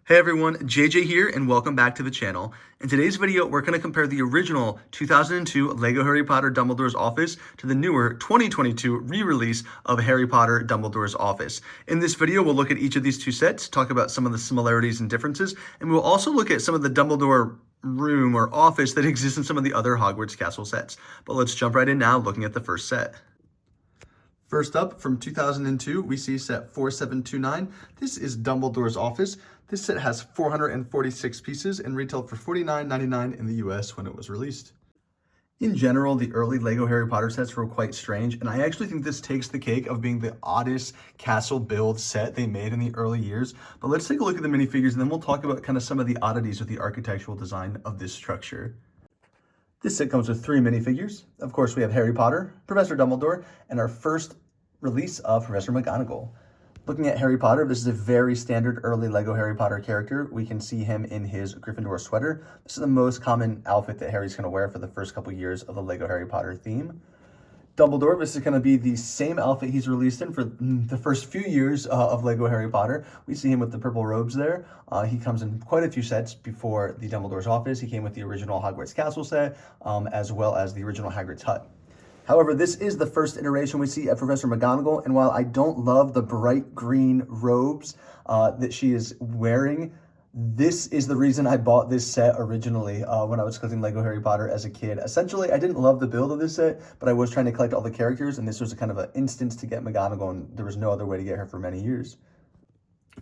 Hey everyone, JJ here and welcome back to the channel. In today's video, we're going to compare the original 2002 LEGO Harry Potter Dumbledore's Office to the newer 2022 re-release of Harry Potter Dumbledore's Office. In this video, we'll look at each of these two sets, talk about some of the similarities and differences, and we'll also look at some of the Dumbledore room or office that exists in some of the other Hogwarts Castle sets. But let's jump right in now looking at the first set. First up, from 2002, we see set 4729. This is Dumbledore's Office. This set has 446 pieces and retailed for $49.99 in the US when it was released. In general, the early LEGO Harry Potter sets were quite strange, and I actually think this takes the cake of being the oddest castle build set they made in the early years. But let's take a look at the minifigures, and then we'll talk about kind of some of the oddities with the architectural design of this structure. This set comes with 3 minifigures. Of course, we have Harry Potter, Professor Dumbledore, and our first release of Professor McGonagall. Looking at Harry Potter, this is a very standard early LEGO Harry Potter character. We can see him in his Gryffindor sweater. This is the most common outfit that Harry's going to wear for the first couple years of the LEGO Harry Potter theme. Dumbledore, this is going to be the same outfit he's released in for the first few years of LEGO Harry Potter. We see him with the purple robes there. He comes in quite a few sets before the Dumbledore's Office. He came with the original Hogwarts Castle set, as well as the original Hagrid's Hut. However, this is the first iteration we see of Professor McGonagall, and while I don't love the bright green robes that she is wearing, this is the reason I bought this set originally when I was collecting LEGO Harry Potter as a kid. Essentially, I didn't love the build of this set, but I was trying to collect all the characters, and this was a kind of an instance to get McGonagall, and there was no other way to get her for many years.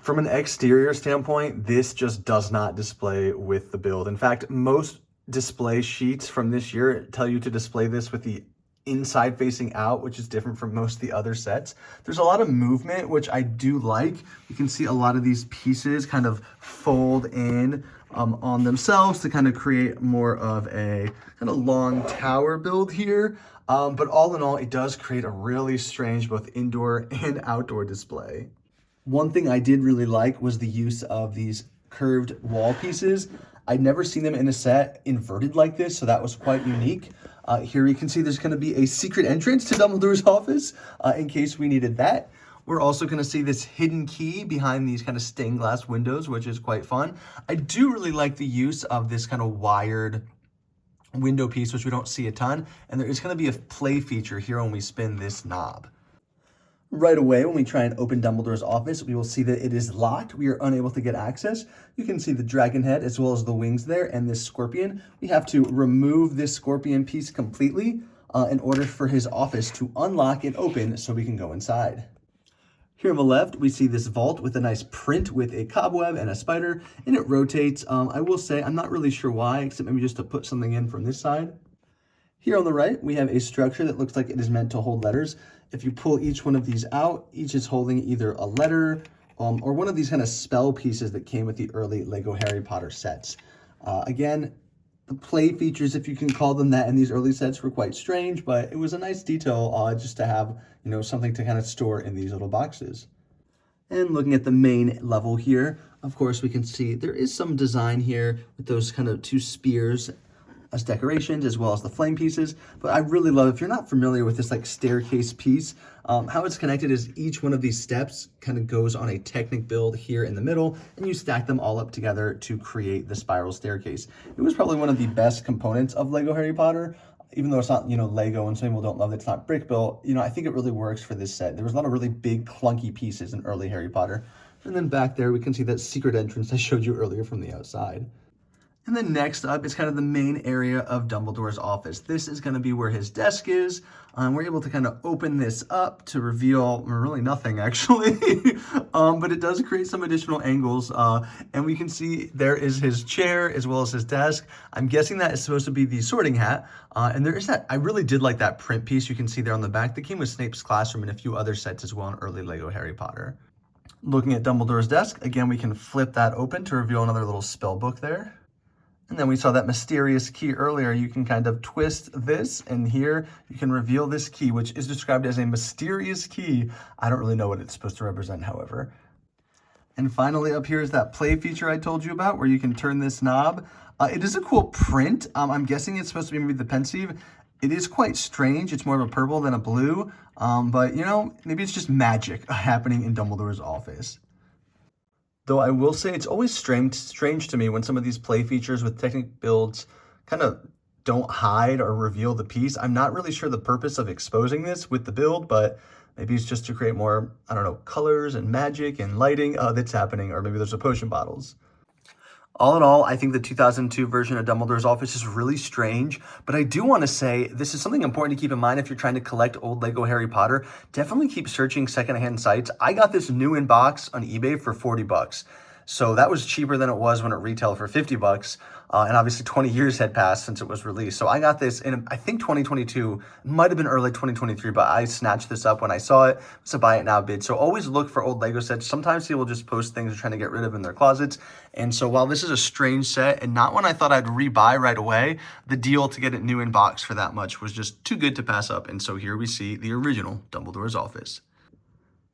From an exterior standpoint, this just does not display with the build. In fact, most display sheets from this year tell you to display this with the inside facing out, which is different from most of the other sets. There's a lot of movement, which I do like. You can see a lot of these pieces kind of fold in on themselves to kind of create more of a kind of long tower build here. But all in all, it does create a really strange both indoor and outdoor display. One thing I did really like was the use of these curved wall pieces. I'd never seen them in a set inverted like this, so that was quite unique. Here you can see there's going to be a secret entrance to Dumbledore's office in case we needed that. We're also going to see this hidden key behind these kind of stained glass windows, which is quite fun. I do really like the use of this kind of wired window piece, which we don't see a ton. And there is going to be a play feature here when we spin this knob. Right away, when we try and open Dumbledore's office, we will see that it is locked. We are unable to get access. You can see the dragon head as well as the wings there and this scorpion. We have to remove this scorpion piece completely in order for his office to unlock and open so we can go inside. Here on the left, we see this vault with a nice print with a cobweb and a spider, and it rotates. I will say I'm not really sure why, except maybe just to put something in from this side. Here on the right, we have a structure that looks like it is meant to hold letters. If you pull each one of these out, each is holding either a letter or one of these kind of spell pieces that came with the early LEGO Harry Potter sets. Again, the play features, if you can call them that, in these early sets were quite strange, but it was a nice detail just to have, something to kind of store in these little boxes. And looking at the main level here, of course, we can see there is some design here with those kind of 2 spears as decorations, as well as the flame pieces. But I really love, if you're not familiar with this like staircase piece, how it's connected is each one of these steps kind of goes on a Technic build here in the middle, and you stack them all up together to create the spiral staircase. It was probably one of the best components of LEGO Harry Potter, even though it's not, Lego, and some people don't love it, it's not brick built. I think it really works for this set. There was a lot of really big clunky pieces in early Harry Potter. And then back there, we can see that secret entrance I showed you earlier from the outside. And then next up is kind of the main area of Dumbledore's office. This is going to be where his desk is. We're able to kind of open this up to reveal really nothing, actually. But it does create some additional angles. And we can see there is his chair as well as his desk. I'm guessing that is supposed to be the sorting hat. And there is that, I really did like that print piece you can see there on the back. That came with Snape's classroom and a few other sets as well in early LEGO Harry Potter. Looking at Dumbledore's desk, again, we can flip that open to reveal another little spell book there. And then we saw that mysterious key earlier. You can kind of twist this, and here you can reveal this key, which is described as a mysterious key. I don't really know what it's supposed to represent, however. And finally, up here is that play feature I told you about, where you can turn this knob. It is a cool print. I'm guessing it's supposed to be maybe the pensieve. It is quite strange. It's more of a purple than a blue, but maybe it's just magic happening in Dumbledore's office. Though I will say it's always strange to me when some of these play features with Technic builds kind of don't hide or reveal the piece. I'm not really sure the purpose of exposing this with the build, but maybe it's just to create more, I don't know, colors and magic and lighting that's happening, or maybe there's a potion bottles. All in all, I think the 2002 version of Dumbledore's office is really strange, but I do want to say this is something important to keep in mind if you're trying to collect old Lego Harry Potter. Definitely keep searching secondhand sites. I got this new in box on eBay for 40 bucks. So that was cheaper than it was when it retailed for 50 bucks. And obviously 20 years had passed since it was released. So I got this in, I think 2022, might have been early 2023, but I snatched this up when I saw it. It's a buy it now bid. So always look for old Lego sets. Sometimes people just post things they're trying to get rid of in their closets. And so while this is a strange set and not one I thought I'd rebuy right away, the deal to get it new in box for that much was just too good to pass up. And so here we see the original Dumbledore's office.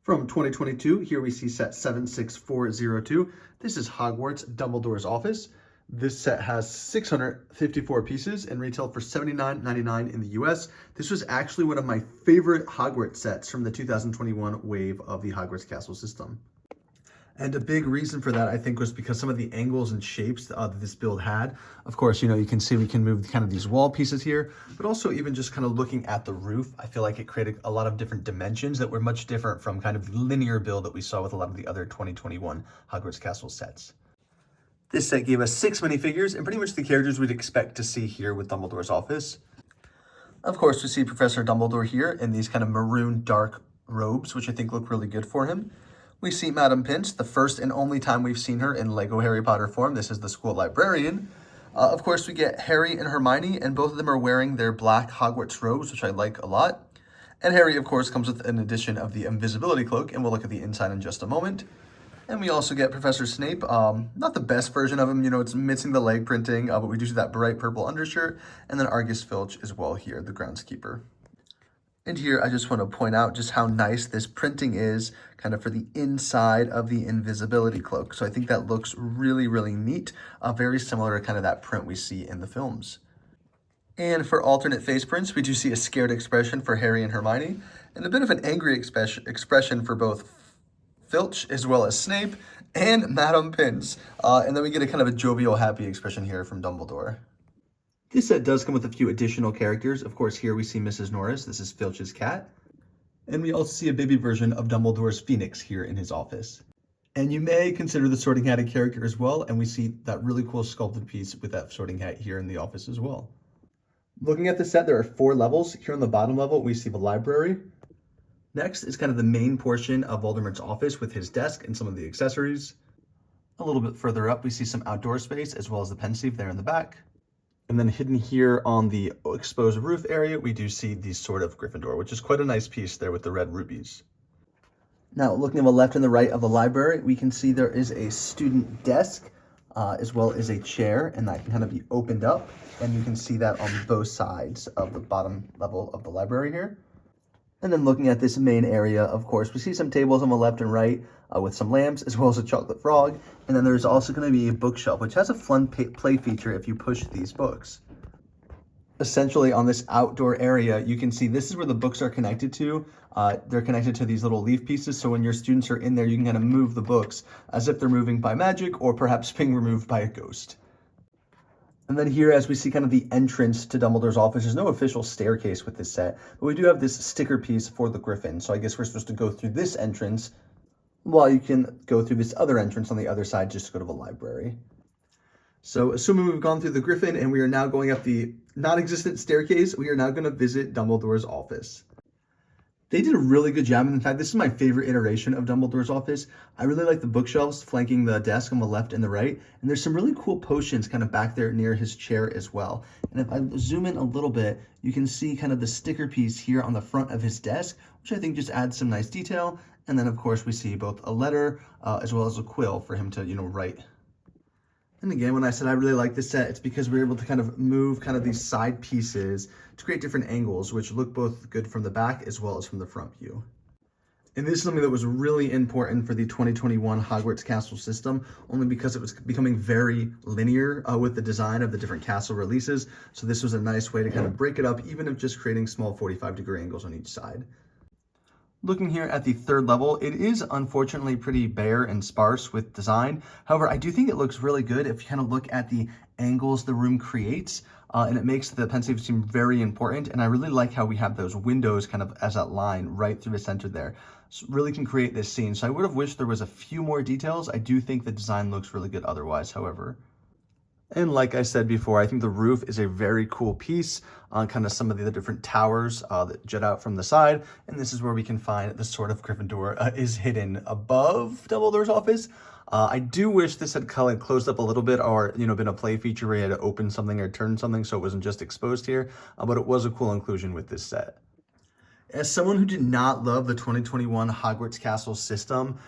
From 2022, here we see set 76402. This is Hogwarts Dumbledore's office. This set has 654 pieces and retailed for $79.99 in the US. This was actually one of my favorite Hogwarts sets from the 2021 wave of the Hogwarts Castle system. And a big reason for that, I think, was because some of the angles and shapes that this build had. Of course, you know, you can see we can move kind of these wall pieces here, but also even just kind of looking at the roof, I feel like it created a lot of different dimensions that were much different from kind of the linear build that we saw with a lot of the other 2021 Hogwarts Castle sets. This set gave us 6 minifigures and pretty much the characters we'd expect to see here with Dumbledore's office. Of course, we see Professor Dumbledore here in these kind of maroon dark robes, which I think look really good for him. We see Madame Pince, the first and only time we've seen her in Lego Harry Potter form. This is the school librarian. Of course, we get Harry and Hermione, and both of them are wearing their black Hogwarts robes, which I like a lot. And Harry, of course, comes with an addition of the invisibility cloak, and we'll look at the inside in just a moment. And we also get Professor Snape, not the best version of him, you know, it's missing the leg printing, but we do see that bright purple undershirt, and then Argus Filch as well here, the groundskeeper. And here, I just want to point out just how nice this printing is kind of for the inside of the invisibility cloak. So I think that looks really, really neat, very similar to kind of that print we see in the films. And for alternate face prints, we do see a scared expression for Harry and Hermione, and a bit of an angry expression for both Filch as well as Snape and Madame Pince. And then we get a kind of a jovial, happy expression here from Dumbledore. This set does come with a few additional characters. Of course, here we see Mrs. Norris. This is Filch's cat. And we also see a baby version of Dumbledore's Phoenix here in his office. And you may consider the Sorting Hat a character as well. And we see that really cool sculpted piece with that Sorting Hat here in the office as well. Looking at the set, there are 4 levels. Here on the bottom level, we see the library. Next is kind of the main portion of Voldemort's office with his desk and some of the accessories. A little bit further up, we see some outdoor space as well as the Pensieve there in the back. And then hidden here on the exposed roof area, we do see the Sword of Gryffindor, which is quite a nice piece there with the red rubies. Now, looking on the left and the right of the library, we can see there is a student desk as well as a chair, and that can kind of be opened up. And you can see that on both sides of the bottom level of the library here. And then looking at this main area, of course, we see some tables on the left and right with some lamps, as well as a chocolate frog. And then there's also going to be a bookshelf, which has a fun play feature if you push these books. Essentially, on this outdoor area, you can see this is where the books are connected to. They're connected to these little leaf pieces, so when your students are in there, you can kind of move the books as if they're moving by magic or perhaps being removed by a ghost. And then here, as we see kind of the entrance to Dumbledore's office, there's no official staircase with this set, but we do have this sticker piece for the Griffin. So I guess we're supposed to go through this entrance while you can go through this other entrance on the other side just to go to the library. So assuming we've gone through the Griffin and we are now going up the non-existent staircase, we are now going to visit Dumbledore's office. They did a really good job, and in fact, this is my favorite iteration of Dumbledore's office. I really like the bookshelves flanking the desk on the left and the right, and there's some really cool potions kind of back there near his chair as well. And if I zoom in a little bit, you can see kind of the sticker piece here on the front of his desk, which I think just adds some nice detail. And then, of course, we see both a letter as well as a quill for him to, write. And again, when I said I really like this set, it's because we're able to kind of move kind of these side pieces to create different angles, which look both good from the back as well as from the front view. And this is something that was really important for the 2021 Hogwarts Castle system, only because it was becoming very linear with the design of the different castle releases. So this was a nice way to kind of break it up, even if just creating small 45-degree angles on each side. Looking here at the third level, it is unfortunately pretty bare and sparse with design. However, I do think it looks really good if you kind of look at the angles the room creates, and it makes the pensive seem very important. And I really like how we have those windows kind of as that line right through the center there. So really can create this scene. So I would have wished there was a few more details. I do think the design looks really good otherwise, however. And like I said before, I think the roof is a very cool piece on kind of some of the other different towers that jut out from the side. And this is where we can find the Sword of Gryffindor is hidden above Dumbledore's office. I do wish this had kind of closed up a little bit, or, been a play feature where you had to open something or turn something so it wasn't just exposed here. But it was a cool inclusion with this set. As someone who did not love the 2021 Hogwarts Castle system,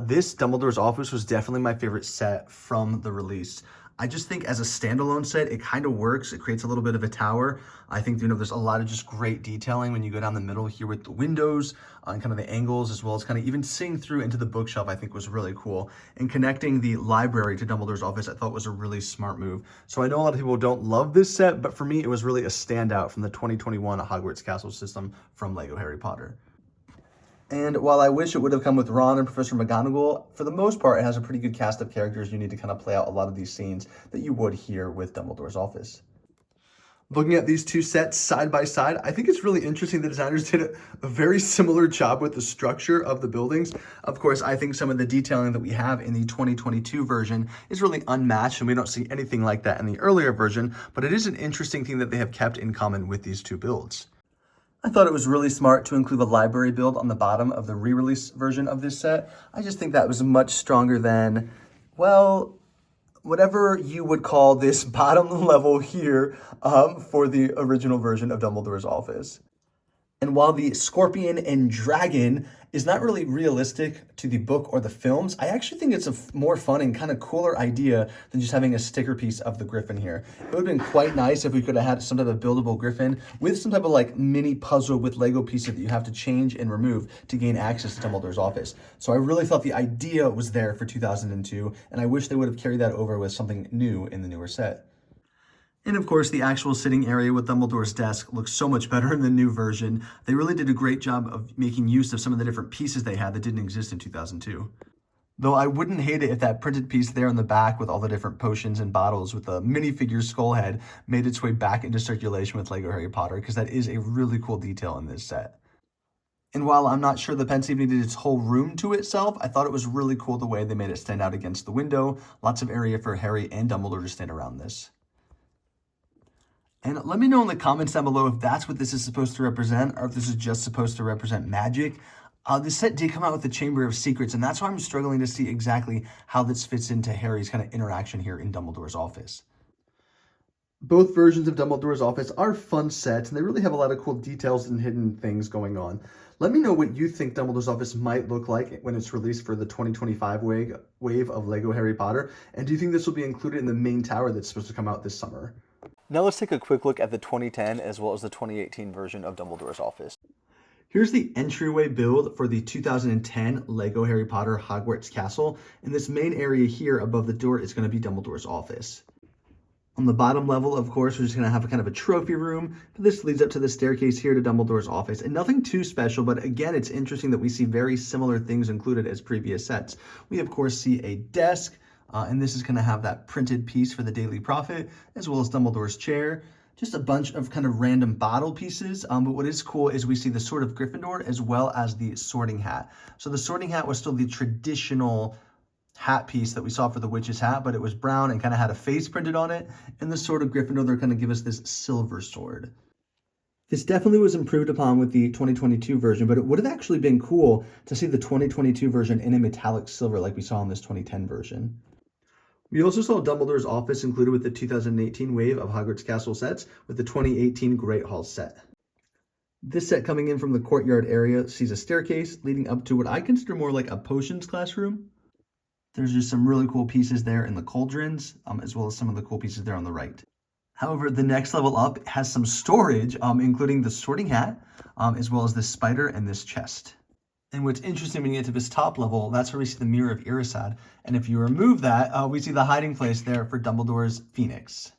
this Dumbledore's office was definitely my favorite set from the release. I just think as a standalone set, it kind of works. It creates a little bit of a tower. I think, there's a lot of just great detailing when you go down the middle here with the windows and kind of the angles, as well as kind of even seeing through into the bookshelf, I think was really cool. And connecting the library to Dumbledore's office, I thought was a really smart move. So I know a lot of people don't love this set, but for me, it was really a standout from the 2021 Hogwarts Castle system from LEGO Harry Potter. And while I wish it would have come with Ron and Professor McGonagall, for the most part, it has a pretty good cast of characters you need to kind of play out a lot of these scenes that you would here with Dumbledore's office. Looking at these two sets side by side, I think it's really interesting the designers did a very similar job with the structure of the buildings. Of course, I think some of the detailing that we have in the 2022 version is really unmatched, and we don't see anything like that in the earlier version, but it is an interesting thing that they have kept in common with these two builds. I thought it was really smart to include a library build on the bottom of the re-release version of this set. I just think that was much stronger than, well, whatever you would call this bottom level here for the original version of Dumbledore's office. And while the scorpion and dragon is not really realistic to the book or the films, I actually think it's a more fun and kind of cooler idea than just having a sticker piece of the griffin here. It would have been quite nice if we could have had some type of buildable griffin with some type of like mini puzzle with Lego pieces that you have to change and remove to gain access to Dumbledore's office. So I really thought the idea was there for 2002, and I wish they would have carried that over with something new in the newer set. And of course, the actual sitting area with Dumbledore's desk looks so much better in the new version. They really did a great job of making use of some of the different pieces they had that didn't exist in 2002. Though I wouldn't hate it if that printed piece there in the back with all the different potions and bottles with the minifigure skull head made its way back into circulation with LEGO Harry Potter, because that is a really cool detail in this set. And while I'm not sure the pensieve needed its whole room to itself, I thought it was really cool the way they made it stand out against the window. Lots of area for Harry and Dumbledore to stand around this. And let me know in the comments down below if that's what this is supposed to represent, or if this is just supposed to represent magic. This set did come out with the Chamber of Secrets, and that's why I'm struggling to see exactly how this fits into Harry's kind of interaction here in Dumbledore's office. Both versions of Dumbledore's office are fun sets, and they really have a lot of cool details and hidden things going on. Let me know what you think Dumbledore's office might look like when it's released for the 2025 wave of LEGO Harry Potter, and do you think this will be included in the main tower that's supposed to come out this summer? Now let's take a quick look at the 2010 as well as the 2018 version of Dumbledore's office. Here's the entryway build for the 2010 LEGO Harry Potter Hogwarts Castle, and this main area here above the door is going to be Dumbledore's office. On the bottom level, of course, we're just going to have a kind of a trophy room, but this leads up to the staircase here to Dumbledore's office, and nothing too special, but again, it's interesting that we see very similar things included as previous sets. We, of course, see a desk, and this is going to have that printed piece for the Daily Prophet, as well as Dumbledore's chair. Just a bunch of kind of random bottle pieces, but what is cool is we see the Sword of Gryffindor as well as the sorting hat. So the sorting hat was still the traditional hat piece that we saw for the witch's hat, but it was brown and kind of had a face printed on it. And the Sword of Gryffindor, they're going to give us this silver sword. This definitely was improved upon with the 2022 version, but it would have actually been cool to see the 2022 version in a metallic silver like we saw in this 2010 version. We also saw Dumbledore's office included with the 2018 wave of Hogwarts Castle sets with the 2018 Great Hall set. This set coming in from the courtyard area sees a staircase leading up to what I consider more like a potions classroom. There's just some really cool pieces there in the cauldrons, as well as some of the cool pieces there on the right. However, the next level up has some storage, including the sorting hat, as well as this spider and this chest. And what's interesting when you get to this top level, that's where we see the Mirror of Erised. And if you remove that, we see the hiding place there for Dumbledore's Phoenix.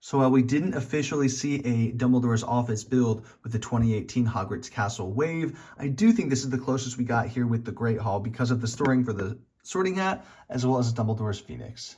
So while we didn't officially see a Dumbledore's office build with the 2018 Hogwarts Castle wave, I do think this is the closest we got here with the Great Hall because of the storing for the Sorting Hat, as well as Dumbledore's Phoenix.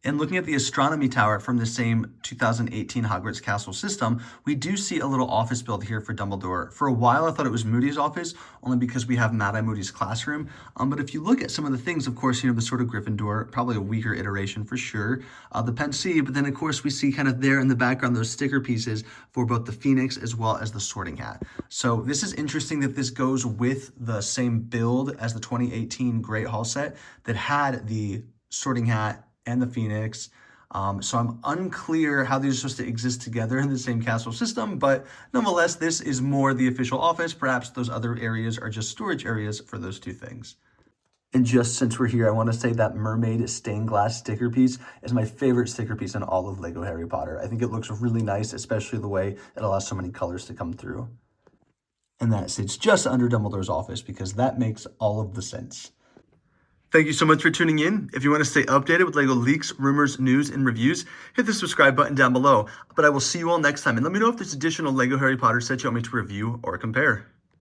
And looking at the astronomy tower from the same 2018 Hogwarts Castle system, we do see a little office build here for Dumbledore. For a while, I thought it was Moody's office, only because we have Mad-Eye Moody's classroom. But if you look at some of the things, of course, the sort of Gryffindor, probably a weaker iteration for sure, the Pensée, but then, of course, we see kind of there in the background those sticker pieces for both the Phoenix as well as the Sorting Hat. So this is interesting that this goes with the same build as the 2018 Great Hall set that had the Sorting Hat and the Phoenix. So I'm unclear how these are supposed to exist together in the same castle system, but nonetheless, this is more the official office. Perhaps those other areas are just storage areas for those two things. And just since we're here, I want to say that mermaid stained glass sticker piece is my favorite sticker piece in all of Lego Harry Potter. I think it looks really nice, especially the way it allows so many colors to come through. And that sits just under Dumbledore's office because that makes all of the sense. Thank you so much for tuning in. If you want to stay updated with LEGO leaks, rumors, news, and reviews, hit the subscribe button down below. But I will see you all next time. And let me know if there's additional LEGO Harry Potter sets you want me to review or compare.